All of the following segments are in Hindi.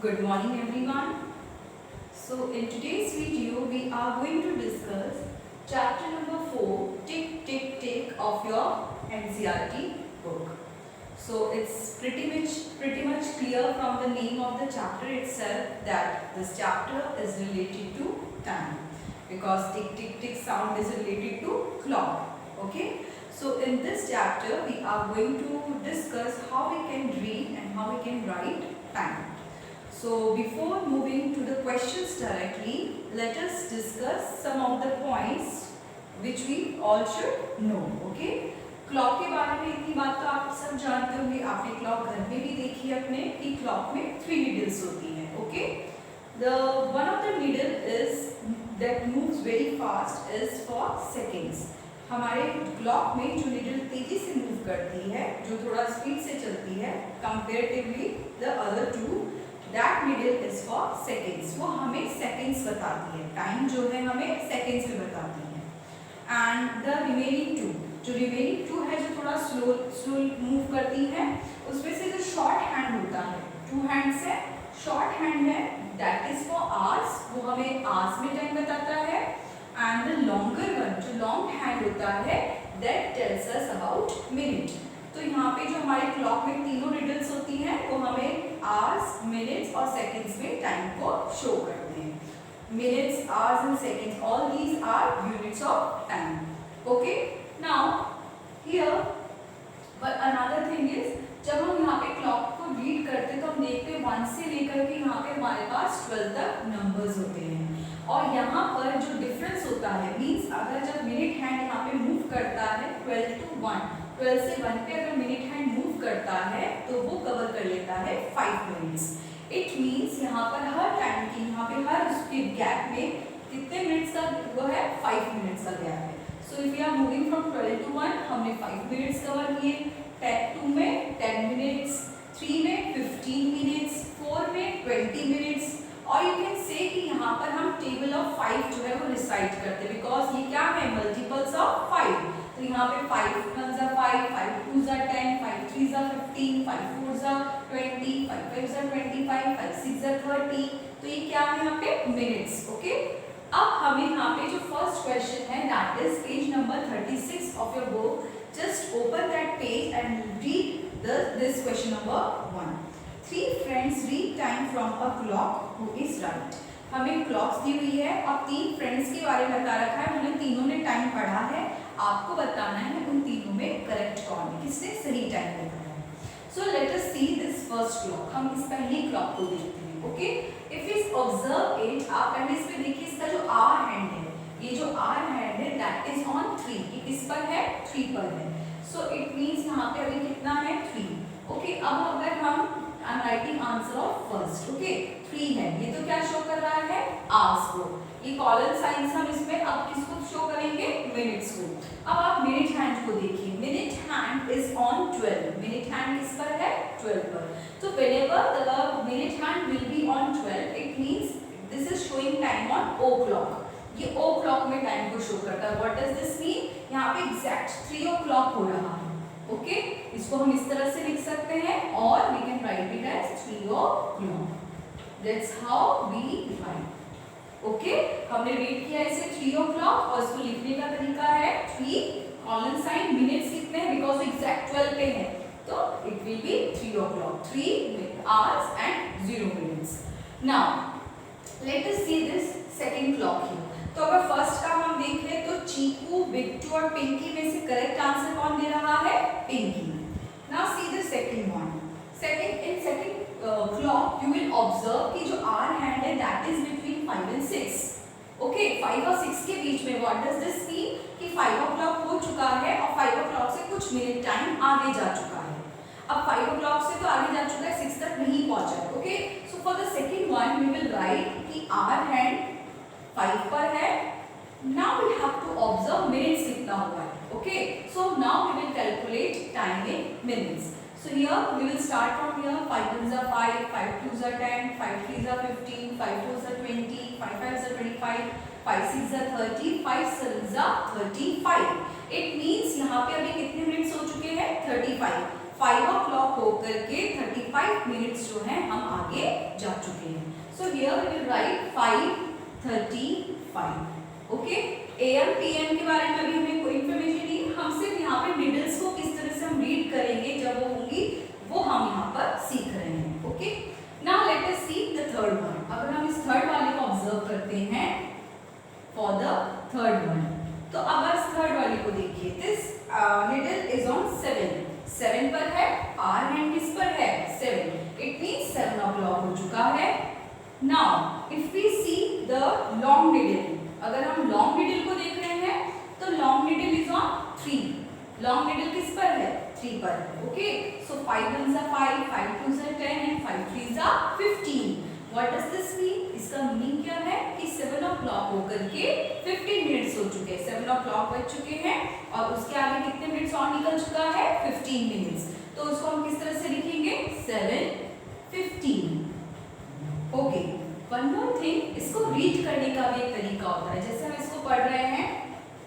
Good morning everyone. So in today's video we are going to discuss chapter number 4 Tick Tick Tick of your NCERT book. So it's pretty much clear from the name of the chapter itself that this chapter is related to time, because tick tick tick sound is related to clock. Okay, so in this chapter we are going to discuss how we can read and how we can write time. So before moving to the questions directly, let us discuss some of the points which we all should know. Okay, clock के बारे में इतनी बात तो आप सब जानते होंगे, आपने क्लॉक घर में भी देखी है अपने कि क्लॉक में 3 नीडल्स होती हैं. Okay, the one of the needle is that moves very fast is for seconds. हमारे क्लॉक में जो नीडल तेजी से मूव करती है, जो थोड़ा स्पीड से चलती है comparatively the other two, that needle is for seconds. वो हमें सेकेंड्स बताती है, टाइम जो है हमें सेकेंड्स में बताती है. एंड द रिमेनिंग टू, जो रिमेनिंग टू है जो थोड़ा स्लो मूव करती है, उसमें से जो शॉर्ट हैंड होता है, 2 हैंड्स है, शॉर्ट हैंड है, दैट इज फॉर आवर्स, वो हमें आवर्स में टाइम बताता है. एंड द लॉन्गर वन, जो लॉन्ग हैंड होता है, that tells us about minute. तो यहाँ पे जो हमारे क्लॉक में तीनों नीडल्स होती हैं वो हमें आवर्स, मिनट्स और सेकंड्स में टाइम को शो करते हैं. Minutes, hours and seconds, all these are units of time. Okay, now here another thing is, जब हम यहाँ पे क्लॉक को रीड करते हैं तो हम देखते हैं 1 से लेकर के यहाँ पे हमारे पास 12 तक नंबर्स होते हैं. और यहाँ पर जो डिफरेंस होता है, मीन्स अगर जब मिनट हैंड यहाँ पे मूव करता है 12 to 1, 12 से 1 पे अगर मिनट हैंड मूव करता है तो वो कवर कर लेता है 5 मिनट्स. इट मीन्स यहाँ पर हर टाइम की, यहाँ पे हर उसके गैप में कितने मिनट्स का वो है, 5 मिनट्स का गैप है. So if you are moving from 12 to 1, हमने 5 मिनट्स कवर किए. 2 में 10 मिनट्स, 3 में 15 मिनट्स, 4 में 20 मिनट्स. और यू कैन से कि यहाँ पर हम टेबल ऑफ 5 जो है वो रिसाइट करते हैं, बिकॉज ये क्या है, मल्टीपल्स ऑफ 5. तो यहाँ पे 5 1s are 5, 5 2s are 10, 5 3s are 15, 5 4s are 20, 5 5s are 25, 5 6s are 30. तो ये क्या है यहाँ पे, मिनट्स. ओके, अब हमें यहाँ पे जो फर्स्ट क्वेश्चन है that is page number 36 of your book. Just open that page and read this question number 1. 3 friends read time from a clock who is right. हमें क्लॉक्स दी हुई है और 3 फ्रेंड्स के बारे में बता रखा है, उन्होंने तीनों ने टाइम पढ़ा है. आपको बताना है उन तीनों में करेक्ट कौन है, किसने सही टाइम बताया है. So let us see this first clock. हम इस पहली क्लॉक को देखते हैं. Okay, if is observe it, आप पहले इस पे देखिए, इसका जो आर हैंड है, ये जो आर हैंड है दैट इज ऑन 3. ये किस पर है, 3 पर है. सो इट मीन्स यहाँ पे अभी कितना है, 3. ओके, अब अगर हम I am writing answer of first. Okay, 3 है, ये तो क्या शो कर रहा है, आवर्स को. ये कॉलन साइंस हम इसमें अब किसको शो करेंगे, मिनट्स को. अब आप मिनट हैंड को देखिए, minute hand is on 12. Minute hand किस पर है, 12 पर. तो whenever the minute hand will be on 12, it means this is showing time on o'clock. ये ओ क्लॉक में टाइम को शो करता है. व्हाट डज दिस मीन, यहाँ पे एग्जैक्ट 3 o'clock हो रहा है. ओके, इसको हम इस तरह से लिख सकते हैं, और we can write it as 3 o'clock. That's how we write. Okay, हमने रीड किया इसे 3 o'clock, और इसको लिखने का तरीका है 3 कॉलन साइन, मिनट्स कितने हैं, बिकॉज एग्जैक्ट 12 पे है, तो it will be 3 o'clock. 3 hours and 0 minutes. Now let us see this second clock here. तो अगर फर्स्ट का हम देखें तो चीकू, बिट्टू और पिंकी में से करेक्ट आंसर कौन दे रहा है, Pinky. Now see the second one. Second clock you will observe कि जो आर हैंड है that is between 5 and 6. Okay, 5 और 6 के बीच में. व्हाट डज दिस मीन कि 5 o'clock हो चुका है और 5 o'clock से कुछ मिनट टाइम आगे जा चुका है. अब 5 o'clock से तो आगे जा चुका है, 6 तक नहीं पहुंचा है. Okay, so for the second one we will write कि आर हैंड 5 पर है. Now we have to observe minutes कितना हुआ है. Okay, so now we will calculate time in minutes. So here we will start from here. 5 1s are 5, 5 2s are 10, 5 3s are 15, 5 4s are 20, 5 5s are 25, 5 6s are 30, 5 7s are 35. It means यहाँ पे अभी कितने मिनट्स हो चुके हैं, 35. 5 o'clock हो होकर के 35 मिनट्स जो है हम आगे जा चुके हैं. So here we will write 5:35. Okay, AM PM के बारे में अभी हमें कोई इंफॉर्मेशन नहीं. हम सिर्फ यहाँ पे निडल्स को किस तरह से हम रीड करेंगे जब वो होंगी वो हम यहाँ पर सीख रहे हैं. Okay, now let us see the third one. अगर हम इस थर्ड वाले को ऑब्जर्व करते हैं फॉर द थर्ड वन, तो अब इस थर्ड वाले को देखिए. दिस निडल इज ऑन 7 पर है, आर हैंड किस पर है 7. इट मींस 7 o'clock हो चुका है. Now if we see the long needle, अगर हम लॉन्ग निडल को देख रहे हैं तो long needle is on 3. Long needle किस पर है 3 पर. Okay, so 5 1s are 5, 5 2s are 10 and 5 3s are 15. What does this mean? इसका मीनिंग क्या है कि 7 o'clock होकर के 15 मिनट्स हो चुके हैं. 7 o'clock बज चुके हैं और उसके आगे कितने मिनट्स और निकल चुका है 15 मिनट्स. तो उसको हम किस तरह से लिखेंगे 7:15. ओके, वन मोर थिंग, इसको रीड करने का भी एक तरीका होता है. जैसे हम इसको पढ़ रहे हैं,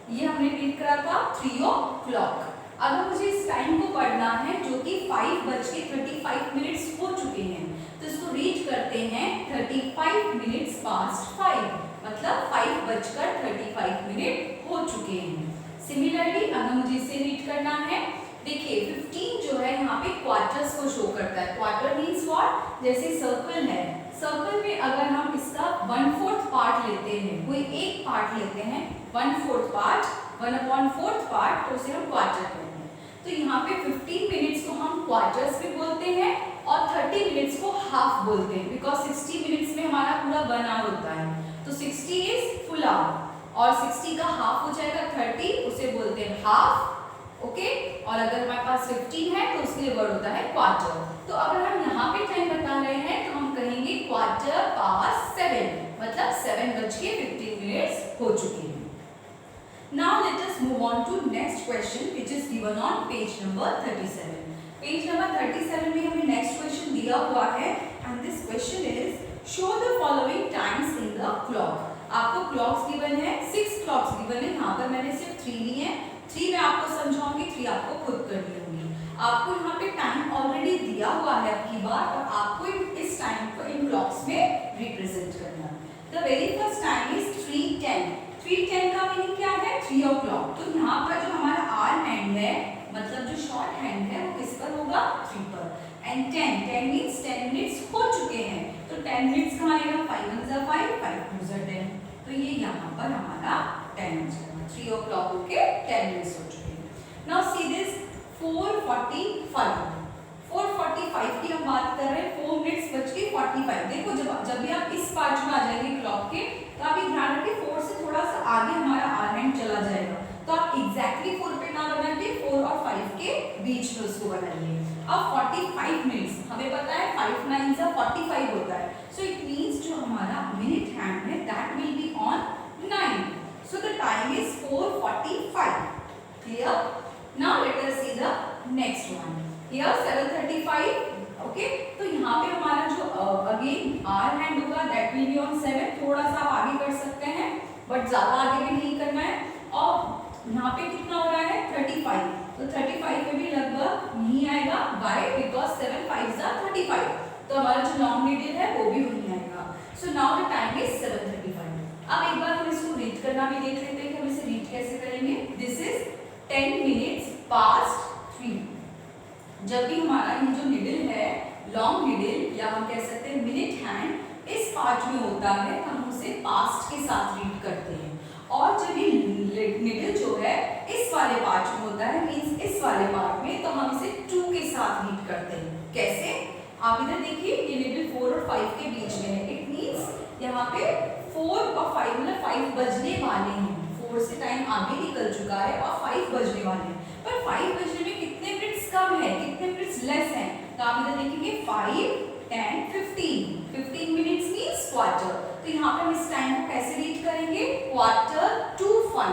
ये हमने रीड करा था 3 o'clock. अगर मुझे इस टाइम को पढ़ना है जो कि 5:35 हो चुके हैं, तो इसको रीड करते हैं 35 मिनट्स पास्ट 5, मतलब 5:35 हो चुके हैं. सिमिलरली अगर मुझे इसे रीड करना है, देखिए 15 जो है यहाँ पे क्वार्टर्स को शो करता है. Quarter means what? जैसे सर्कल है, सर्कल में अगर हम इसका 1/4 पार्ट लेते हैं, कोई एक पार्ट लेते हैं 1/4 पार्ट, 1/4 पार्ट, तो उसे हम क्वार्टर कहते हैं. तो यहाँ पे 15 मिनट्स को हम क्वार्टर्स में बोलते हैं और 30 मिनट्स को हाफ बोलते हैं, बिकॉज 60 मिनट्स में हमारा पूरा 1 आवर होता है. तो 60 इज फुल आवर और 60 का हाफ हो जाएगा 30, उसे बोलते हैं हाफ. ओके, और अगर हमारे पास 15 है तो उसके लिए वर्ड होता है क्वार्टर. तो अगर हम यहाँ पे टाइम बता रहे हैं तो हम कहेंगे 7:15, मतलब 7:15 हो चुके हैं. Now let us move on to next question which is given on page number 37. Page number 37 में हमें next question दिया हुआ है and this question is show the following times in the clock. आपको clocks given है, 6 clocks given है. यहाँ पर मैंने सिर्फ 3 ली है. 3 मैं आपको समझाऊंगी, 3 आपको खुद करनी होगी. आपको यहाँ पे टाइम ऑलरेडी दिया हुआ है अब की बार, और आपको इस टाइम को इन क्लॉक्स में रिप्रेजेंट करना. The very first time is 3:10. 3:10 का मीनिंग क्या है 3 o'clock. तो यहाँ पर जो हमारा आर हैंड है, मतलब जो शॉर्ट हैंड है, वो किस पर होगा 3 पर. एंड 10 मीन्स 10 मिनट्स हो चुके हैं. तो 10 मिनट्स कहाँ आएगा 5 1s are 5, 5 2s are 10. तो ये यहाँ पर हमारा 10 हो जाएगा. 3 o'clock होके 10 मिनट्स हो चुके हैं. नाउ सी दिस 4:45 की हम बात कर रहे हैं. 4 मिनट्स बच के 45. देखो जब भी आप इस पार्ट में आ जाएंगे क्लॉक के, तो आप ये ध्यान रखिए 4 से थोड़ा सा आगे हमारा आर हैंड चला जाएगा. तो आप एग्जैक्टली 4 पे ना बना के 4 और 5 के बीच में उसको बनाइए. अब 45 मिनट्स हमें पता है 5 9s are 45 होता है. सो इट मींस जो हमारा मिनट हैंड है that will be on 9. So the time is 4:45. Clear? Now let us see the next one. Here 7:35. Okay, तो यहाँ पे हमारा जो अगेन आर हैंड होगा दैट विल बी ऑन 7. थोड़ा सा आप आगे कर सकते हैं बट ज्यादा आगे भी नहीं करना है. और यहाँ पे कितना हो रहा है 35. तो 35 में भी लगभग नहीं आएगा. वाई? Because 7 5s are 35. तो हमारा जो लॉन्ग निडल है वो भी नहीं आएगा. So now the time is 7:35. अब एक बार हम इसको रीड करना भी देख लेते हैं कि हम इसे रीड कैसे करेंगे. This is 10 minutes past 3. जब भी हमारा ये जो निडल है लॉन्ग निडल या हम कह सकते हैं मिनट हैंड इस पार्ट में होता है, हम उसे पास्ट के साथ रीड करते हैं. और जब ये निडल जो है इस वाले पार्ट में होता है, मींस इस वाले पार्ट में, तो हम इसे 2 के साथ रीड करते हैं. कैसे? आप इधर देखिए, ये निडल 4 और 5 के बीच में है. इट मींस यहाँ पे 4 और 5 मतलब 5 बजने वाले हैं. 4 से टाइम आगे निकल चुका है और 5 बजने वाले हैं. पर 5 बजने में कितने मिनट्स कम है, कितने मिनट्स लेस हैं. तो आप इधर देखेंगे 5 10 15. 15 मिनट्स मींस क्वार्टर. तो यहाँ पे हम इस टाइम को कैसे रीड करेंगे 1/4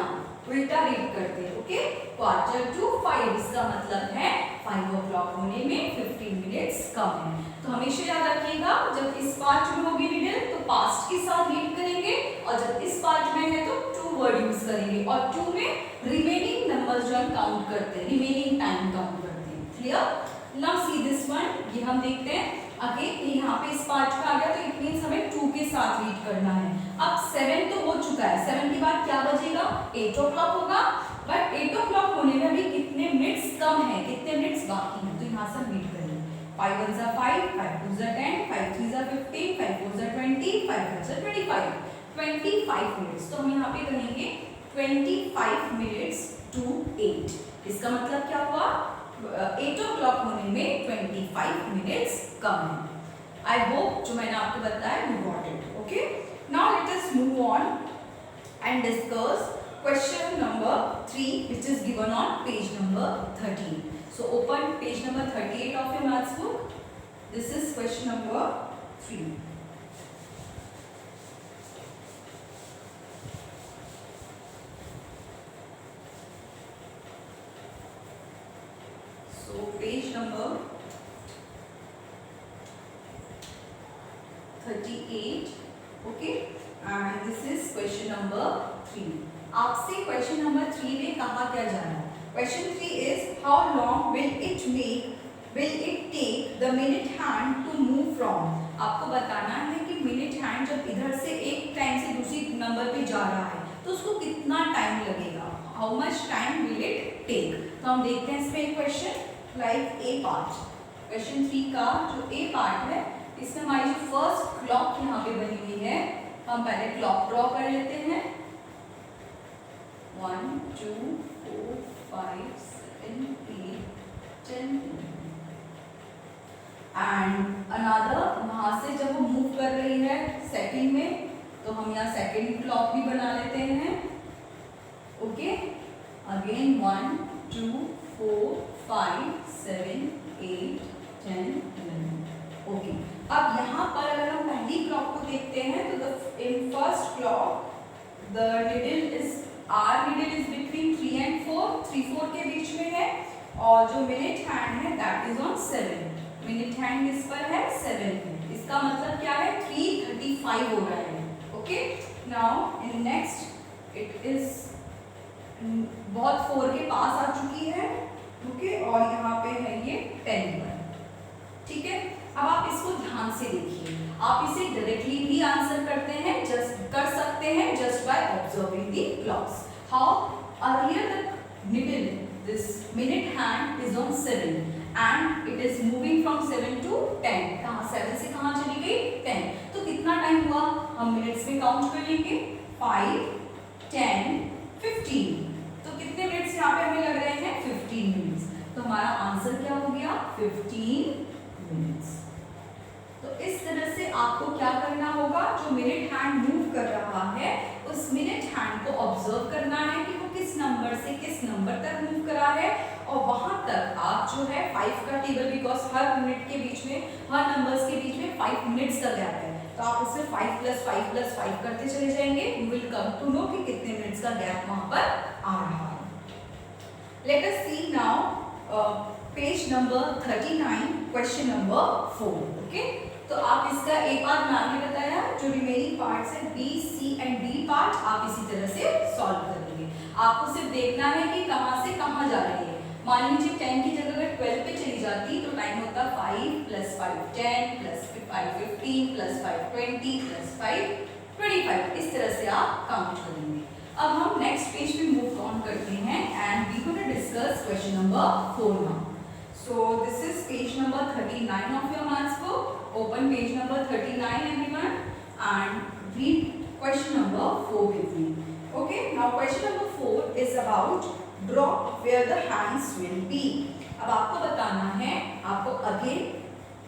उल्टा रीड करते हैं. ओके, 1/4 इसका मतलब है 5 o'clock होने में 15 मिनट्स कम है. तो हमेशा याद रखिएगा जब इस पार्ट में होगी निडल तो पास्ट के साथ रीड करेंगे, और जब इस पार्ट में है तो 2 वर्ड यूज करेंगे. और 2 में रिमेनिंग नंबर्स जो हम काउंट करते हैं, रिमेनिंग टाइम काउंट करते हैं. Clear? Now see this one, ये हम देखते हैं अगेन, यहाँ पे इस पार्ट का आ गया तो इट मींस हमें 2 के साथ रीड करना है। अब 7 तो हो चुका है, 7 के बाद क्या बचेगा, 8 o'clock होगा, बट 8 o'clock होने में अभी कितने मिनट्स कम है, कितने मिनट्स बाकी हैं, तो यहाँ से रीड करेंगे 5 1 जा 5, 5 2 जा 10, 5 3 जा 15, 5 4 जा 20, 5 5 जा 25, 25 मिनट्स। तो हम यहाँ पे कहेंगे 25 मिनट्स टू 8। इसका मतलब क्या हुआ, 8 o'clock होने में 25 मिनट्स कम है। आई होप जो मैंने आपको बताया you got it. Okay, now let us move on and discuss question number 3 which is given on page number 13. So open page number 38 of your maths book. This is question number 3. So page number 38. Okay, and this is question number 3. आपसे क्वेश्चन नंबर 3 में कहा क्या जा रहा है, question 3 is how long will it take the minute hand to move from. आपको बताना है कि मिनट हैंड जब इधर से एक टाइम से दूसरी नंबर पे जा रहा है तो उसको कितना टाइम लगेगा, how much time will it take. तो हम देखते हैं इसमें question like a part, question 3 का जो ए पार्ट है इसमें हमारी जो फर्स्ट क्लॉक यहाँ पे बनी हुई है, हम पहले क्लॉक ड्रॉ कर लेते हैं 1 2 4 5 7 8 10 एंड अनदर, वहां से जब वो मूव कर रही है सेकंड में तो हम यहाँ सेकंड क्लॉक भी बना लेते हैं। Okay, again 1 2 4 5 7 8 10 11। ओके, अब यहाँ पर अगर हम पहली क्लॉक को देखते हैं तो in first clock the needle is hour needle is between 3 and 4, 3 4 के बीच में है, और जो मिनट हैंड है that is on 7, minute hand इस पर है 7। इसका मतलब क्या है 3:35 हो रहा है। Okay, now in next it is बहुत 4 के पास आ चुकी है। ओके, और यहाँ पे है ये 10 पर। ठीक है, अब आप इसको ध्यान से देखिए, आप इसे डायरेक्टली भी आंसर करते हैं, जस्ट कर सकते हैं just by observing the clocks. How earlier the needle this minute hand is on 7 and it is moving from 7 to 10। कहाँ 7 से कहाँ चली गई 10, तो कितना टाइम हुआ, हम मिनट्स में काउंट कर लेंगे 5 10 15। तो कितने मिनट्स यहाँ पे हमें लग रहे हैं 15 मिनट्स। तो हमारा आंसर क्या हो गया 15 मिनट्स। तो इस तरह से आपको क्या करना होगा, जो मिनट हैंड मूव कर रहा है उस मिनट हैंड को ऑब्जर्व करना है कि वो किस नंबर से किस नंबर तक मूव करा है, और वहां तक आप जो है 5 का टेबल, बिकॉज हर मिनट के बीच में, हर नंबर्स के बीच में 5 मिनट्स का गैप है, तो आप इससे 5 + 5 + 5 करते चले जाएंगे, you will come to know कि कितने मिनट्स का गैप वहां पर आ रहा है। Let us see now page number 39 question number 4। Okay, तो आप इसका एक पार्ट मैंने बताया, जो रिमेनिंग पार्ट्स है B C and D part आप इसी तरह से सॉल्व करेंगे। आपको सिर्फ देखना है कि कहां से कहां जा रही है। मान लीजिए 10 की जगह अगर 12 पे चली जाती तो टाइम होता 5 + 5 10 + 5 15 + 5 20 + 5 25। इस तरह से आप काउंट करेंगे। अब हम नेक्स्ट पेज पे मूव ऑन करते हैं and we gonna discuss question number 4 now. So this is page number 39 of your maths book. Open page number 39 everyone and read question number 4 with me. Okay, now question number 4 is about drop where the hands will be. अब आपको बताना है, आपको अगेन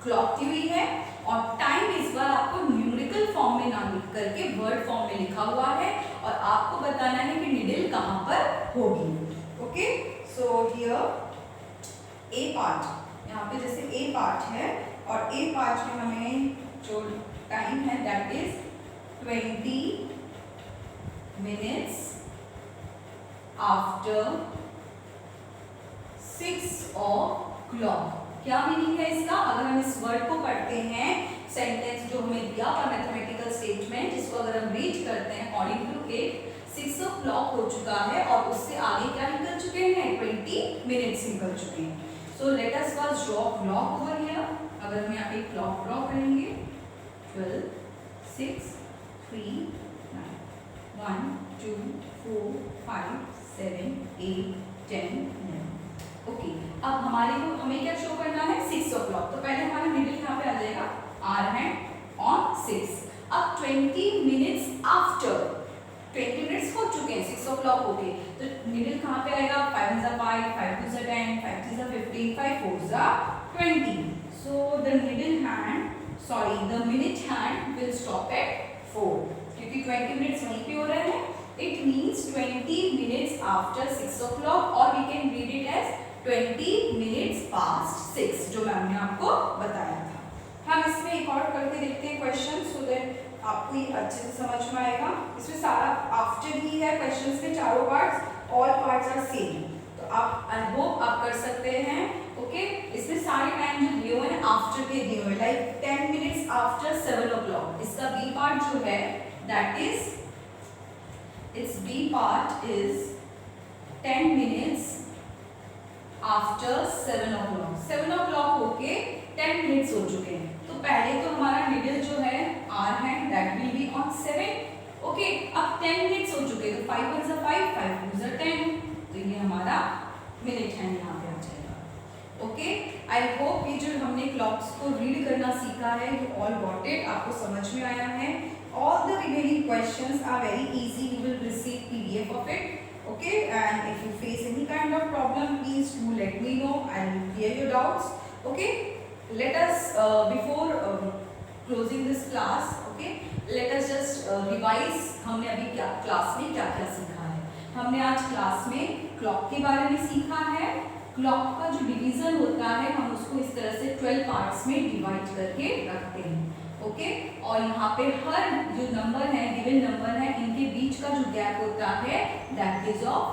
क्लॉक दी हुई है और टाइम इस बार आपको न्यूमेरिकल फॉर्म में ना लिख करके वर्ड फॉर्म में लिखा हुआ है, और आपको बताना है कि निडल कहाँ पर होगी। Okay, so here A part, यहाँ पे जैसे ए पार्ट है और ए पार्ट में हमें जो टाइम है that is 20 minutes after 6 o'clock। क्या मीनिंग है इसका, अगर हम इस वर्ड को पढ़ते हैं, सेंटेंस जो हमें दिया हुआ मैथमेटिकल स्टेटमेंट, जिसको अगर हम रीड करते हैं अकॉर्डिंग टू इट 6 o'clock हो चुका है और उससे आगे क्या निकल चुके हैं 20 मिनट्स निकल चुके हैं। So let us first draw clock over here. अगर हम यहाँ पे क्लॉक ड्रॉ करेंगे 12, 6, 3, 9, 1, 2, 4, 5, 7, 8, 10, 11। ओके, अब हमें क्या शो करना है 6 o'clock। तो पहले हमारा निडल यहाँ पे आ जाएगा आवर हैंड ऑन 6। अब 20 मिनट्स आफ्टर, 20 मिनट्स हो चुके हैं 6 o'clock हो गए, तो निडल कहाँ पे आएगा 5 is 5, 5 2 is 10, 5 3 is 15, 5 4 is 20। So the needle hand, sorry, the minute hand will stop at 4, क्योंकि 20 मिनट्स वहीं पे हो रहे हैं। It means 20 minutes after 6 o'clock, or we can read it as 20 minutes past 6, जो मैम ने आपको बताया था। हम इसमें एक और करके देखते हैं क्वेश्चन, सो दैट आपको ये अच्छे से समझ में आएगा। इसमें सारा आफ्टर ही है, क्वेश्चंस में चारों parts, all parts are same, तो आप आई होप आप कर सकते हैं। ओके, इसमें सारे टाइम जो दिए हुए हैं आफ्टर के दिए हुए, लाइक 10 मिनट्स आफ्टर 7 o'clock। इसका बी पार्ट जो है that is, it's B part is 10 minutes after 7 o'clock। 7 o'clock होके 10 मिनट्स हो चुके हैं, तो पहले तो हमारा निडल जो है आर है that will be on 7। Okay, अब 10 मिनट्स हो चुके हैं, तो 5 1 is 5, 5 2 is 10, तो ये हमारा मिनट हैंड यहाँ पे आ जाएगा। ओके, आई होप ये जो हमने क्लॉक्स को रीड करना सीखा है, यू ऑल गॉट इट, आपको समझ में आया है। All the remaining questions are very easy, you will receive PDF of it। Okay, and if you face any kind of problem, please do let me know. I will clear your doubts. Okay, let us before closing this class, okay, let us just revise हमने अभी क्या क्लास में क्या क्या सीखा है। हमने आज क्लास में क्लॉक के बारे में सीखा है। क्लॉक का जो डिवीजन होता है हम उसको इस तरह से 12 पार्ट्स में डिवाइड करके रखते हैं। ओके, और यहाँ पे हर जो नंबर है, गिवन नंबर है, इनके बीच का जो गैप होता है दैट इज ऑफ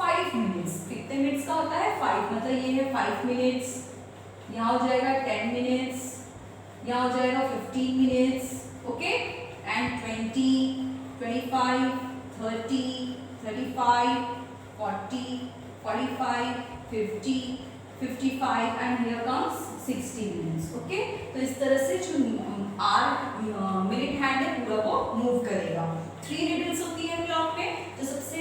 5 मिनट्स। कितने मिनट्स का होता है 5, मतलब ये है 5 मिनट्स, यहाँ हो जाएगा 10 मिनट्स, यहाँ हो जाएगा 15 minutes. Okay, and 20, 25, 30, 35, 40, 45, 50, 55 and here comes 60 minutes. Okay, तो इस तरह से जो आर मिनट हैंड है पूरा वो मूव करेगा। 3 नीडल्स होती है क्लॉक में, जो सबसे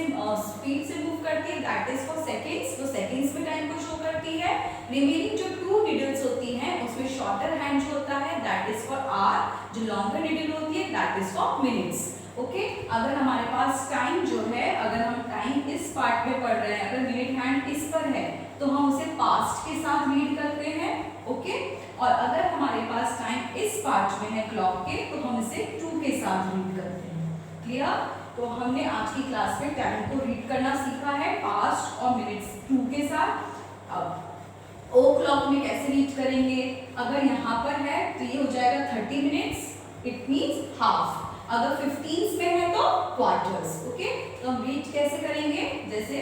स्पीड से मूव करती है दैट इज फॉर सेकंड्स, वो सेकंड्स में टाइम को शो करती है। रिमेनिंग जो 2 नीडल्स होती हैं उसमें शॉर्टर हैंड जो होता है दैट इज फॉर आर, जो लॉन्गर नीडल होती है that is for minutes. Okay, अगर हमारे पास टाइम जो है, अगर हम टाइम इस पार्ट में पढ़ रहे हैं, अगर मिनट हैंड इस पर है तो हम उसे पास्ट के साथ रीड करते हैं। ओके, और अगर हमारे पास टाइम इस पार्ट में है क्लॉक के तो हम इसे 2 के साथ रीड करते हैं। क्लियर? तो हमने आज की क्लास में टाइम को रीड करना सीखा है पास्ट और मिनट्स 2 के साथ। अब ओ क्लॉक में कैसे रीड करेंगे, अगर यहाँ पर है तो ये हो जाएगा 30 मिनट्स, इट मीन्स हाफ। अगर 15 में है तो क्वार्टर्स। ओके, तो हम रीड कैसे करेंगे, जैसे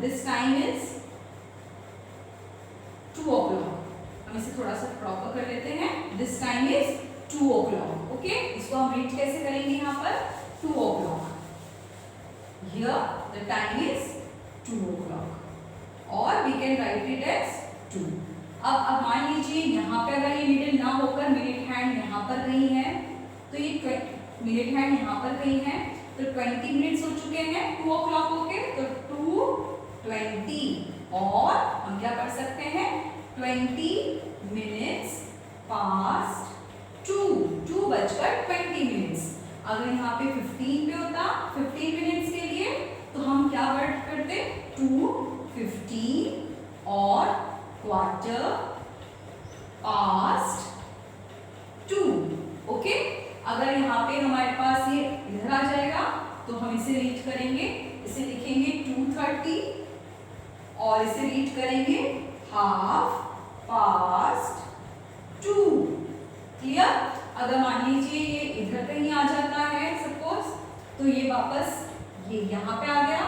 दिस टाइम इज 2 o'clock, हम इसे थोड़ा सा प्रॉपर कर लेते हैं। This time is 2 o'clock। Okay, इसको हम रीड कैसे करेंगे, यहाँ पर 2 o'clock, here the time is 2 o'clock, और we can write it as 2। अब मान लीजिए यहाँ पे अगर ये नीडल ना होकर मिनट हैंड यहाँ पर कहीं है, तो ये मिनट हैंड यहाँ पर कहीं है, तो 20 मिनट्स हो चुके हैं 2 o'clock होके, तो 2:20, और हम क्या कर सकते हैं 20 मिनट्स पास्ट 2 बजकर 20 मिनट्स। अगर यहाँ पे 15 पे होता 15 मिनट्स के लिए, तो हम क्या वर्ड करते 2:15 और क्वार्टर पास्ट 2। ओके, अगर यहाँ पे हमारे पास ये इधर आ जाएगा तो हम इसे रीड करेंगे, इसे लिखेंगे 2:30 और इसे रीड करेंगे हाफ पास्ट 2। क्लियर? अगर मान लीजिए ये इधर कहीं आ जाता है सपोज, तो ये वापस ये यहाँ पे आ गया।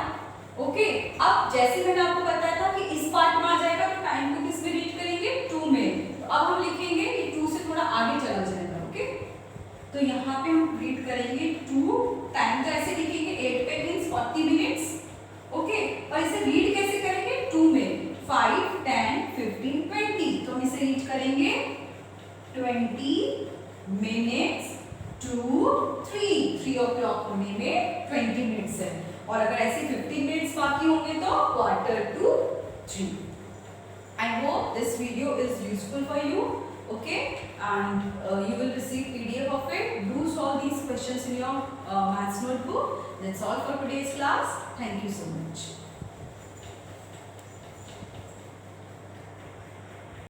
ओके, अब जैसे मैंने आपको बताया था कि इस पार्ट में आ जाएगा तो टाइम को किस में रीड करेंगे 2 में, तो अब हम लिखेंगे ये 2 से थोड़ा आगे चला जाएगा। ओके, तो यहाँ पे हम रीड करेंगे 2, टाइम तो ऐसे लिखेंगे 8 पे मींस 40 मिनट्स। ओके, और इसे रीड कैसे करेंगे 2 में, 5 10 15 20 minutes to 3 o'clock होने में 20 मिनट्स है, और अगर ऐसे 15 मिनट्स बाकी होंगे तो 2:45. I hope this video is useful for you. Okay, and you will receive PDF of it. Do solve these questions in your maths notebook. That's all for today's class. Thank you so much.